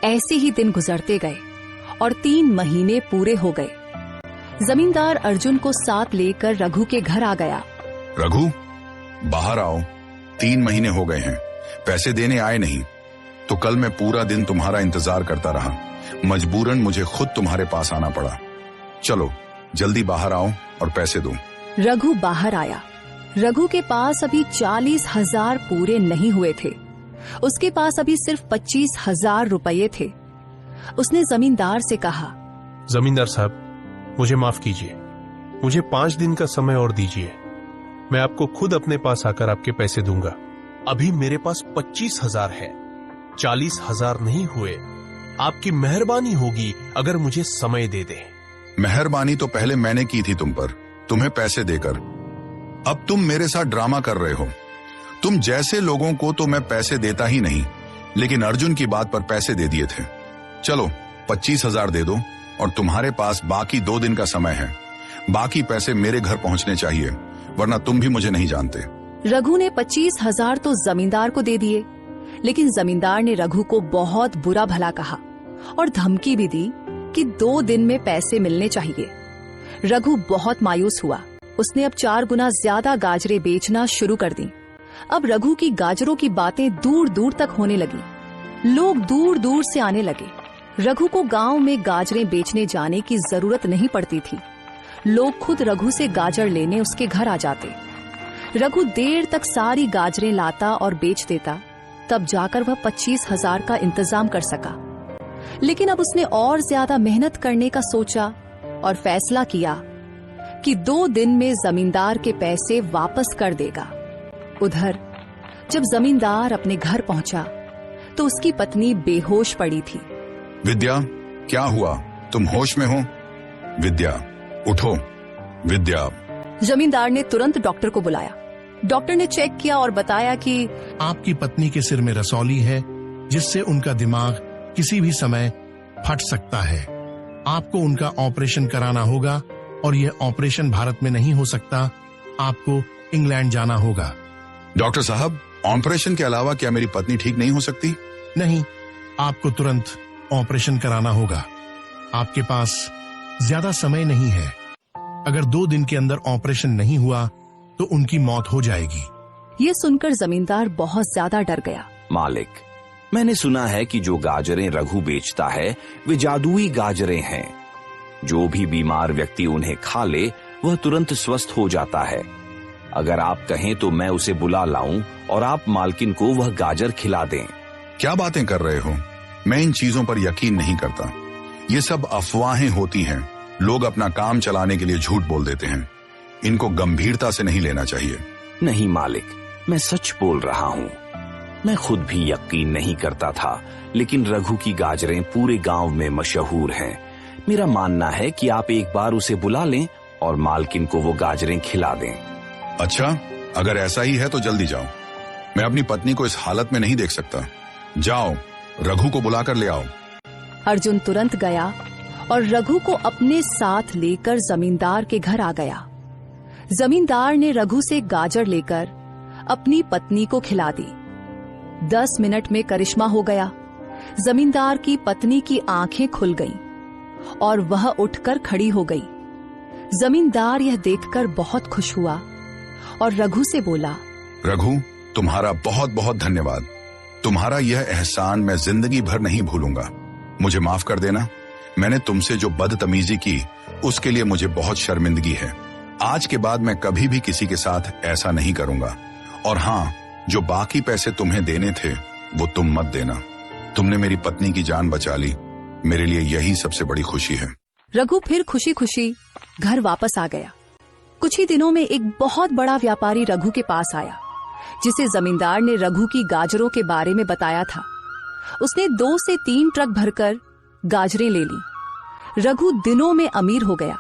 ऐसे ही दिन गुजरते गए और 3 महीने पूरे हो गए। जमींदार अर्जुन को साथ लेकर रघु के घर आ गया। रघु, बाहर आओ। 3 महीने हो गए हैं, पैसे देने आए नहीं, तो कल मैं पूरा दिन तुम्हारा इंतजार करता रहा। मजबूरन मुझे खुद तुम्हारे पास आना पड़ा। चलो जल्दी बाहर आओ और पैसे दो। रघु बाहर आया। रघु के पास अभी 40,000 पूरे नहीं हुए थे। उसके पास अभी सिर्फ 25,000 रुपये थे। उसने जमींदार से कहा, जमींदार साहब, मुझे माफ कीजिए, मुझे 5 दिन का समय और दीजिए। मैं आपको खुद अपने पास आकर आपके पैसे दूंगा। अभी मेरे पास 25,000 है, 40,000 नहीं हुए। आपकी मेहरबानी होगी अगर मुझे समय दे दें। मेहरबानी तो पहले मैंने की थी तुम पर, तुम्हें पैसे देकर। अब तुम मेरे साथ ड्रामा कर रहे हो। तुम जैसे लोगों को तो मैं पैसे देता ही नहीं, लेकिन अर्जुन की बात पर पैसे दे दिए थे। चलो 25,000 दे दो और तुम्हारे पास बाकी 2 दिन का समय है। बाकी पैसे मेरे घर पहुंचने चाहिए, वरना तुम भी मुझे नहीं जानते। रघु ने 25,000 तो जमींदार को दे दिए, लेकिन जमींदार ने रघु को बहुत बुरा भला कहा और धमकी भी दी कि 2 दिन में पैसे मिलने चाहिए। रघु बहुत मायूस हुआ। उसने अब 4 गुना ज्यादा गाजरें बेचना शुरू कर दी। अब रघु की गाजरों की बातें दूर दूर तक होने लगी। लोग दूर दूर से आने लगे। रघु को गांव में गाजरें बेचने जाने की जरूरत नहीं पड़ती थी। लोग खुद रघु से गाजर लेने उसके घर आ जाते। रघु देर तक सारी गाजरें लाता और बेच देता, तब जाकर वह 25,000 का इंतजाम कर सका। लेकिन अब उसने और ज्यादा मेहनत करने का सोचा और फैसला किया कि 2 दिन में जमींदार के पैसे वापस कर देगा। उधर जब जमींदार अपने घर पहुंचा तो उसकी पत्नी बेहोश पड़ी थी। विद्या, क्या हुआ? तुम होश में हो? विद्या, उठो। विद्या। जमींदार ने तुरंत डॉक्टर को बुलाया। डॉक्टर ने चेक किया और बताया कि आपकी पत्नी के सिर में रसौली है, जिससे उनका दिमाग किसी भी समय फट सकता है। आपको उनका ऑपरेशन कराना होगा और यह ऑपरेशन भारत में नहीं हो सकता। आपको इंग्लैंड जाना होगा। डॉक्टर साहब, ऑपरेशन के अलावा क्या मेरी पत्नी ठीक नहीं हो सकती? नहीं, आपको तुरंत ऑपरेशन कराना होगा। आपके पास ज्यादा समय नहीं है। अगर 2 दिन के अंदर ऑपरेशन नहीं हुआ तो उनकी मौत हो जाएगी। ये सुनकर जमींदार बहुत ज्यादा डर गया। मालिक, मैंने सुना है कि जो गाजरें रघु बेचता है वे जादुई गाजरें हैं। जो भी बीमार व्यक्ति उन्हें खा ले वह तुरंत स्वस्थ हो जाता है। अगर आप कहें तो मैं उसे बुला लाऊं और आप मालकिन को वह गाजर खिला दें। क्या बातें कर रहे हो? मैं इन चीजों पर यकीन नहीं करता। ये सब अफवाहें होती हैं। लोग अपना काम चलाने के लिए झूठ बोल देते हैं। इनको गंभीरता से नहीं लेना चाहिए। नहीं मालिक, मैं सच बोल रहा हूँ। मैं खुद भी यकीन नहीं करता था, लेकिन रघु की गाजरें पूरे गांव में मशहूर हैं। मेरा मानना है कि आप एक बार उसे बुला लें और मालकिन को वो गाजरें खिला दें। अच्छा, अगर ऐसा ही है तो जल्दी जाओ। मैं अपनी पत्नी को इस हालत में नहीं देख सकता। जाओ, रघु को बुलाकर ले आओ। अर्जुन तुरंत गया और रघु को अपने साथ लेकर जमींदार के घर आ गया। जमींदार ने रघु से गाजर लेकर अपनी पत्नी को खिला दी। 10 मिनट में करिश्मा हो गया। जमींदार की पत्नी की आंखें खुल गईं और वह उठकर खड़ी हो गई। जमींदार यह देखकर बहुत खुश हुआ और रघु से बोला, रघु, तुम्हारा बहुत बहुत धन्यवाद। तुम्हारा यह एहसान मैं जिंदगी भर नहीं भूलूंगा। मुझे माफ कर देना। मैंने तुमसे जो बदतमीजी की उसके लिए मुझे बहुत शर्मिंदगी है। आज के बाद मैं कभी भी किसी के साथ ऐसा नहीं करूंगा। और हाँ, जो बाकी पैसे तुम्हें देने थे वो तुम मत देना। तुमने मेरी पत्नी की जान बचा ली। मेरे लिए यही सबसे बड़ी खुशी है। रघु फिर खुशी खुशी घर वापस आ गया। कुछ ही दिनों में एक बहुत बड़ा व्यापारी रघु के पास आया, जिसे जमींदार ने रघु की गाजरों के बारे में बताया था। उसने 2 से 3 ट्रक भरकर गाजरें ले ली। रघु दिनों में अमीर हो गया।